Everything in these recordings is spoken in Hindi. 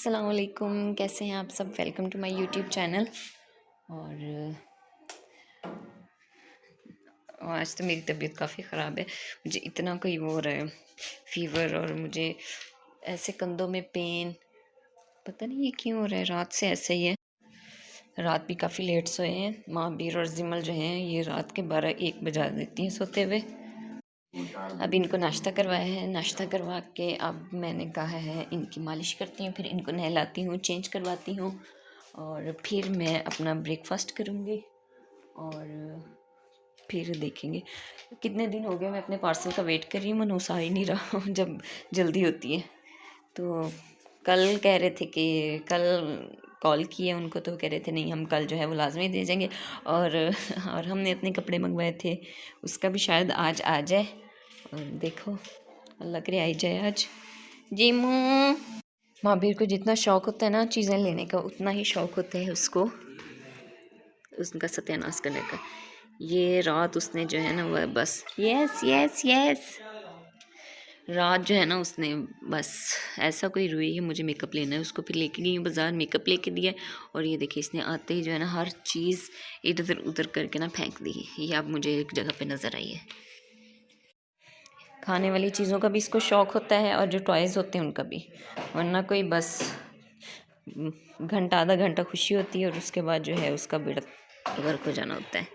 अस्सलाम वालेकुम, कैसे हैं आप सब। Welcome to my YouTube channel. और आज तो मेरी तबीयत काफ़ी ख़राब है। मुझे इतना कोई वो हो रहा है, फ़ीवर, और मुझे ऐसे कंधों में पेन, पता नहीं ये क्यों हो रहा है। रात से ऐसे ही है। रात भी काफ़ी लेट सोए हैं। महाबीर और जिमल जो हैं ये रात के 12-1 बजा देती हैं सोते हुए। अब इनको नाश्ता करवाया है। नाश्ता करवा के अब मैंने कहा है इनकी मालिश करती हूँ, फिर इनको नहलाती हूँ, चेंज करवाती हूँ, और फिर मैं अपना ब्रेकफास्ट करूँगी और फिर देखेंगे। कितने दिन हो गए मैं अपने पार्सल का वेट कर रही हूँ, मनूस आ ही नहीं रहा जब जल्दी होती है। तो कल कह रहे थे कि कल कॉल किए उनको, तो कह रहे थे नहीं हम कल जो है वो लाजमी दे जाएंगे। और हमने अपने कपड़े मंगवाए थे, उसका भी शायद आज आ जाए। और देखो अल्लाह करे आई जाए आज। जीमू महाबीर को जितना शौक़ होता है ना चीज़ें लेने का, उतना ही शौक़ होता है उसको उसका सत्यानाश करने का। ये रात उसने जो है ना वह बस यस यस यस रात जो है ना उसने बस ऐसा कोई रोई है मुझे मेकअप लेना है, उसको फिर लेके गई बाज़ार, मेकअप लेके दिया। और ये देखिए इसने आते ही जो है ना हर चीज़ इधर उधर करके ना फेंक दी। ये अब मुझे एक जगह पे नज़र आई है। खाने वाली चीज़ों का भी इसको शौक़ होता है और जो टॉयज़ होते हैं उनका भी, वरना कोई बस घंटा आधा घंटा खुशी होती है और उसके बाद जो है उसका बेड़ा गर्क हो जाना होता है।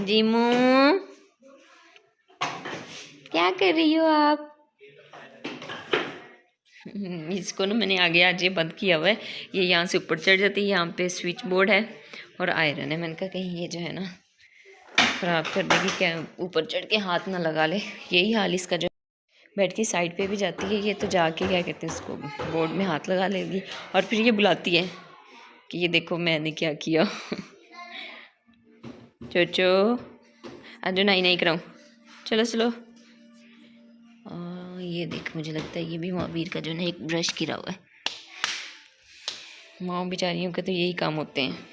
जीमू क्या कर रही हो आप। इसको ना मैंने आगे आज ये बंद किया हुआ है, ये यहाँ से ऊपर चढ़ जाती है। यहाँ पे स्विच बोर्ड है और आयरन है। मैंने कहा कहीं ये जो है ना ख़राब कर देगी, क्या ऊपर चढ़ के हाथ ना लगा ले। यही हाल इसका, जो बेड की साइड पे भी जाती है ये, तो जाके क्या कहते हैं उसको बोर्ड में हाथ लगा लेगी और फिर ये बुलाती है कि ये देखो मैंने क्या किया। चोचो आज नहीं नहीं कराऊँ, चलो चलो। ये देख मुझे लगता है ये भी महावीर का जो है एक ब्रश गिरा हुआ है। माँ बेचारियों के तो यही काम होते हैं।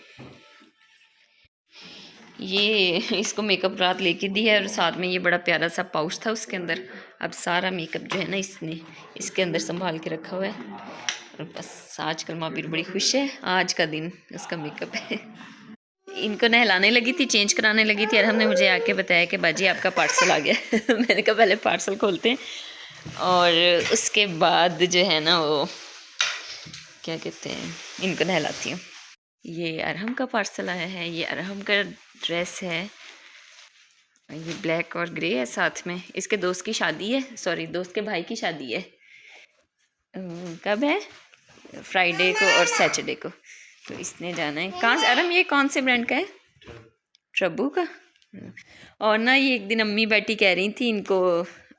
ये इसको मेकअप रात लेके दी है और साथ में ये बड़ा प्यारा सा पाउच था उसके अंदर। अब सारा मेकअप जो है ना इसने इसके अंदर संभाल के रखा हुआ है। और बस आजकल महावीर बड़ी खुश है, आज का दिन उसका मेकअप है। इनको नहलाने लगी थी, चेंज कराने लगी थी, और हमने मुझे आके बताया कि बाजी आपका पार्सल आ गया। मैंने कहा पहले पार्सल खोलते हैं और उसके बाद जो है ना वो क्या कहते हैं इनको नहलाती हूँ। ये अरहम का पार्सल आया है, ये अरहम का ड्रेस है, ये ब्लैक और ग्रे है। साथ में इसके दोस्त की शादी है, सॉरी दोस्त के भाई की शादी है। कब है? फ्राइडे को और सैटरडे को। तो इसने जाना है। कहाँ से अरहम, ये कौन से ब्रांड का है? ट्रबू का। और ना ये एक दिन अम्मी बैठी कह रही थी इनको,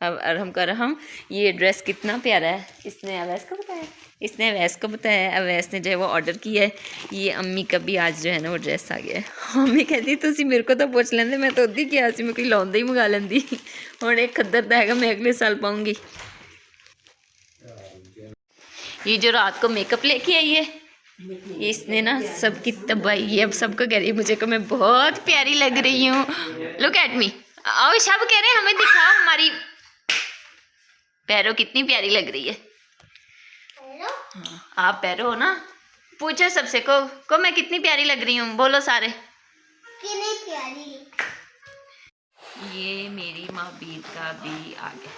अब अरहम का अरहम ये ड्रेस कितना प्यारा है। इसने अवैस को बताया, इसने अवैस को बताया, अवैस ने जो है वो ऑर्डर किया है। ये अम्मी का भी आज जो है ना वो ड्रेस आ गया है। अम्मी कहती तुसी मेरे को तो पूछ लेंदे, मैं तो उदी क्या सी, मैं कोई लौंदा ही मंगा लेंदी। हुण एक खद्दर दा हैगा मैं अगले साल पाऊँगी। ये जो रात को मेकअप लेके आई है इसने ना सबकी तबाही है। अब सबको कह रही है मुझे को मैं बहुत प्यारी लग रही हूँ। Look at me. और सब कह रहे हैं हमें दिखाओ हमारी पैरों कितनी प्यारी लग रही है। हाँ, आप पैरों हो ना, पूछो सबसे को मैं कितनी प्यारी लग रही हूँ, बोलो सारे कितनी प्यारी। ये मेरी महाबीर का भी आ गया।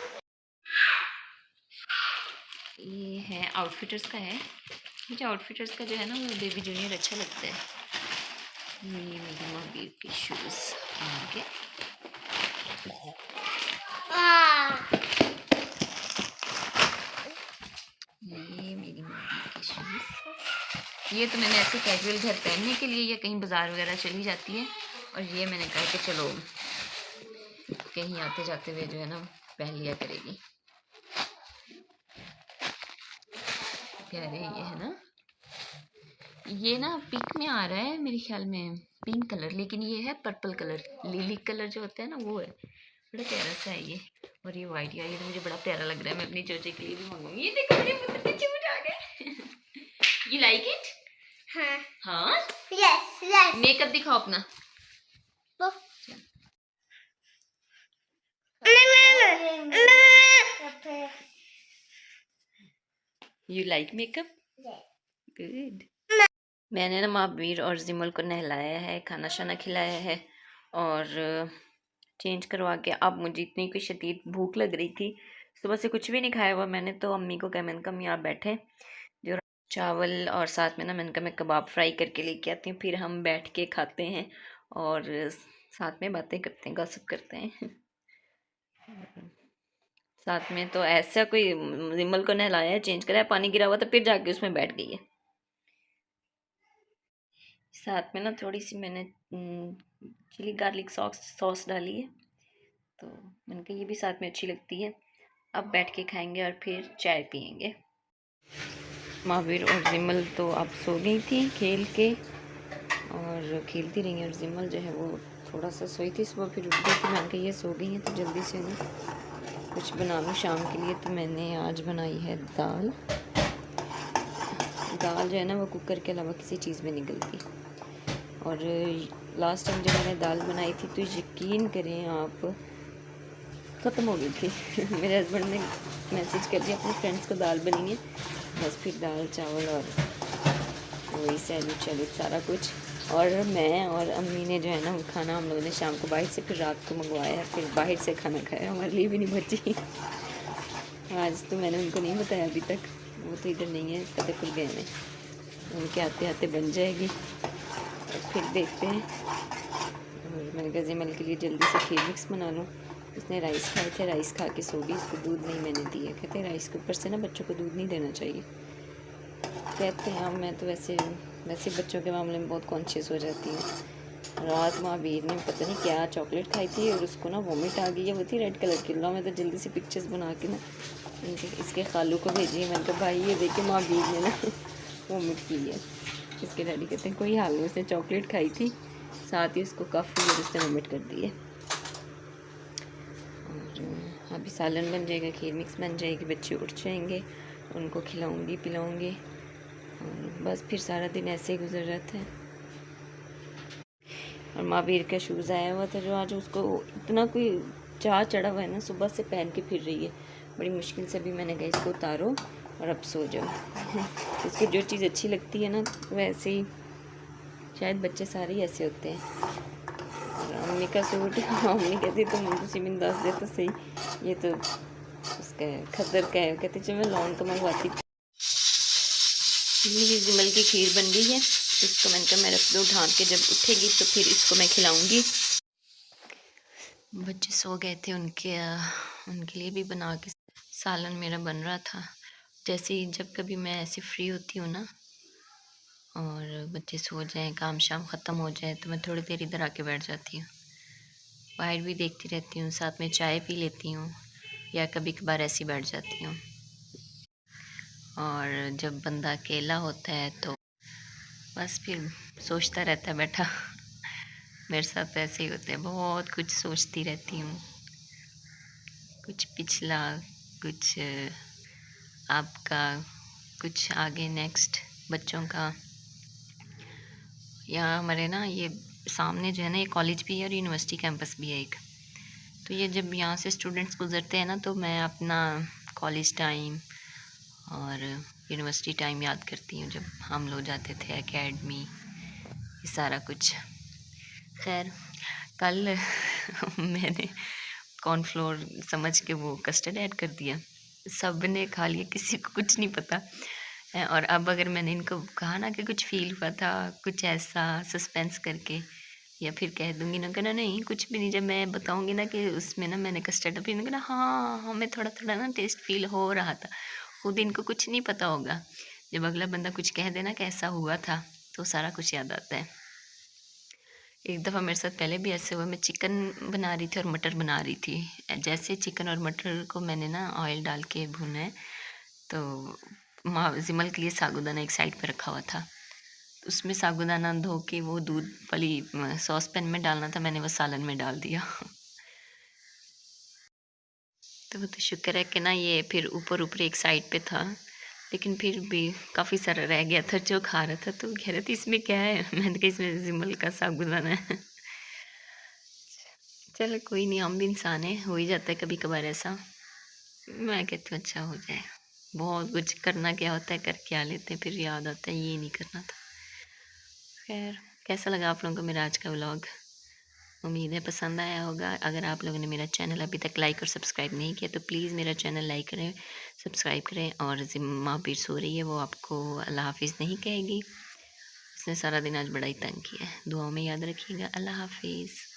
ये है आउटफिटर्स का है, मुझे आउटफिटर्स का जो है ना वो बेबी जूनियर अच्छा लगता है। ये मेरी महाबीर के शूज़ आगे। ये मेरी महाबीर के शूज़, ये तो मैंने ऐसे कैजुअल घर पहनने के लिए या कहीं बाज़ार वगैरह चली जाती है। और ये मैंने कहा कि चलो कहीं आते जाते हुए जो है ना पहन लिया करेगी। प्यारे ये है ना, ये ना पिंक में आ रहा है मेरे ख्याल में, पिंक कलर, लेकिन ये है पर्पल कलर, लिली कलर जो होता है ना वो है। बड़ा प्यारा सा है ये। और ये वाइट यार, ये तो मुझे बड़ा प्यारा लग रहा है, मैं अपनी चोचे के लिए भी मंगवाऊंगी। ये देखो मेरे पुत्र के चूट आ गए। You like it? हाँ हाँ यस यस। मेकअप दिखाओ अपना। You like makeup? गुड। मैंने ना महावीर और जिमल को नहलाया है, खाना शाना खिलाया है और चेंज करवा के अब मुझे इतनी कोई शदीद भूख लग रही थी। सुबह से कुछ भी नहीं खाया हुआ मैंने, तो अम्मी को कहा, मैंने कहा अम्मी आप बैठे जो चावल और साथ में ना मैंने कहा मैं कबाब फ्राई करके लेके आती हूँ, फिर हम बैठ के खाते हैं और साथ में बातें करते हैं, गॉसिप करते हैं। साथ में तो ऐसा कोई जिमल को नहलाया है, चेंज कराया, पानी गिरा हुआ था, फिर जाके उसमें बैठ गई है। साथ में ना थोड़ी सी मैंने चिली गार्लिक सॉस डाली है, तो मैंने कहा ये भी साथ में अच्छी लगती है। अब बैठ के खाएंगे और फिर चाय पियेंगे। महावीर और जिमल तो अब सो गई थी खेल के और खेलती रही, और जिमल जो है वो थोड़ा सा सोई थी सुबह, फिर उठ गई थी। मैंने कहा ये सो गई हैं तो जल्दी से ना कुछ बना लूँ शाम के लिए, तो मैंने आज बनाई है दाल। दाल जो है ना वो कुकर के अलावा किसी चीज़ में नहीं गलती। और लास्ट टाइम जब मैंने दाल बनाई थी तो यकीन करें आप, ख़त्म हो गई थी। मेरे हस्बैंड ने मैसेज कर दिया अपने फ्रेंड्स को दाल बनी है, बस फिर दाल चावल और वही सैलूड सारा कुछ। और मैं और अम्मी ने जो है ना खाना हम लोगों ने शाम को बाहर से, फिर रात को मंगवाया, फिर बाहर से खाना खाया, हमारे लिए भी नहीं बची। आज तो मैंने उनको नहीं बताया अभी तक, वो तो इधर नहीं है, फतेहपुर गए हैं। उनके आते आते बन जाएगी और फिर देखते हैं। और मैंने कहा जिमल के लिए जल्दी से खीर मिक्स बना लूँ। उसने राइस खाए थे, राइस खा के सो गई, इसको दूध नहीं मैंने दिया। कहते हैं राइस के ऊपर से ना बच्चों को दूध नहीं देना चाहिए, कहते हैं। मैं तो वैसे बच्चों के मामले में बहुत कॉन्शियस हो जाती हूँ। रात महावीर ने पता नहीं क्या चॉकलेट खाई थी और उसको ना वॉमिट आ गई है, वो थी रेड कलर की। ला मैं तो जल्दी से पिक्चर्स बना के ना इसके खालू को भेजी है। मैंने कहा भाई ये देखिए महावीर ने ना वॉमिट की है। इसके डैडी कहते हैं कोई हाल नहीं, उसने चॉकलेट खाई थी, साथ ही उसको कफ हुई और उसने वॉमिट कर दी है। और अभी सालन बन जाएगा, खीर मिक्स बन जाएगी, बच्चे उठ जाएंगे, उनको खिलाऊँगी पिलाऊँगी, बस फिर सारा दिन ऐसे ही गुजर जाता है। और महावीर का शूज़ आया हुआ था जो आज उसको इतना कोई चाह चढ़ा हुआ है ना, सुबह से पहन के फिर रही है। बड़ी मुश्किल से भी मैंने कहा इसको उतारो और अब सो जाओ। इसको जो चीज़ अच्छी लगती है ना वैसे ही, शायद बच्चे सारे ही ऐसे होते हैं। और अम्मी का सूट अम्मी कहती तुम उसी बिंदास दे तो सही, ये तो उसका खद्दर का है। कहती चलो मैं लॉन का मंगवाती। जिमल की खीर बन गई है, इसको मैंने कहा मैं रख दूँ ढाँक के, जब उठेगी तो फिर इसको मैं खिलाऊंगी। बच्चे सो गए थे, उनके लिए भी बना के सालन मेरा बन रहा था। जैसे ही जब कभी मैं ऐसे फ्री होती हूँ ना और बच्चे सो जाएं, काम शाम ख़त्म हो जाए, तो मैं थोड़ी देर इधर आके बैठ जाती हूँ, बाहर भी देखती रहती हूँ, साथ में चाय पी लेती हूँ या कभी कभार ऐसी बैठ जाती हूँ। और जब बंदा अकेला होता है तो बस फिर सोचता रहता है बैठा। मेरे साथ ऐसे ही होता है, बहुत कुछ सोचती रहती हूँ, कुछ पिछला, कुछ आपका, कुछ आगे नेक्स्ट बच्चों का। यहाँ हमारे ना ये सामने जो है ना ये कॉलेज भी है और यूनिवर्सिटी कैंपस भी है एक। तो ये जब यहाँ से स्टूडेंट्स गुजरते हैं ना तो मैं अपना कॉलेज टाइम और यूनिवर्सिटी टाइम याद करती हूँ, जब हम लोग जाते थे एकेडमी, ये सारा कुछ। खैर कल मैंने कॉर्नफ्लोर समझ के वो कस्टर्ड ऐड कर दिया, सब ने खा लिया, किसी को कुछ नहीं पता है। और अब अगर मैंने इनको कहा ना कि कुछ फ़ील हुआ था, कुछ ऐसा सस्पेंस करके, या फिर कह दूँगी ना कहना नहीं कुछ भी नहीं, जब मैं बताऊँगी ना कि उसमें ना मैंने कस्टर्ड पी, कहना हाँ हमें थोड़ा थोड़ा ना टेस्ट फ़ील हो रहा था, खुद इनको कुछ नहीं पता होगा। जब अगला बंदा कुछ कह देना कि ऐसा हुआ था तो सारा कुछ याद आता है। एक दफ़ा मेरे साथ पहले भी ऐसे हुआ, मैं चिकन बना रही थी और मटर बना रही थी। जैसे चिकन और मटर को मैंने ना ऑयल डाल के भुना है, तो जिमल के लिए साबूदाना एक साइड पे रखा हुआ था, तो उसमें साबूदाना धो के वो दूध वाली सॉस पैन में डालना था, मैंने वो सालन में डाल दिया। तो वो तो शुक्र है कि ना ये फिर ऊपर ऊपर एक साइड पे था, लेकिन फिर भी काफ़ी सारा रह गया था। जो खा रहा था तो कह रहे थे इसमें क्या है, मैंने कहा इसमें जिमल का साबूदाना है। चलो कोई नहीं, हम भी इंसान हैं, हो ही जाता है कभी कभार ऐसा। मैं कहती हूँ अच्छा हो जाए। बहुत कुछ करना क्या होता है, कर क्या लेते हैं, फिर याद आता है ये नहीं करना था। खैर, कैसा लगा आप लोगों को मेरा आज का व्लॉग? उम्मीद है पसंद आया होगा। अगर आप लोगों ने मेरा चैनल अभी तक लाइक और सब्सक्राइब नहीं किया तो प्लीज़ मेरा चैनल लाइक करें, सब्सक्राइब करें। और ज़िम्मा भी सो रही है, वो आपको अल्लाह हाफ़िज़ नहीं कहेगी। उसने सारा दिन आज बड़ा ही तंग किया है। दुआओं में याद रखिएगा। अल्लाह हाफ़िज़।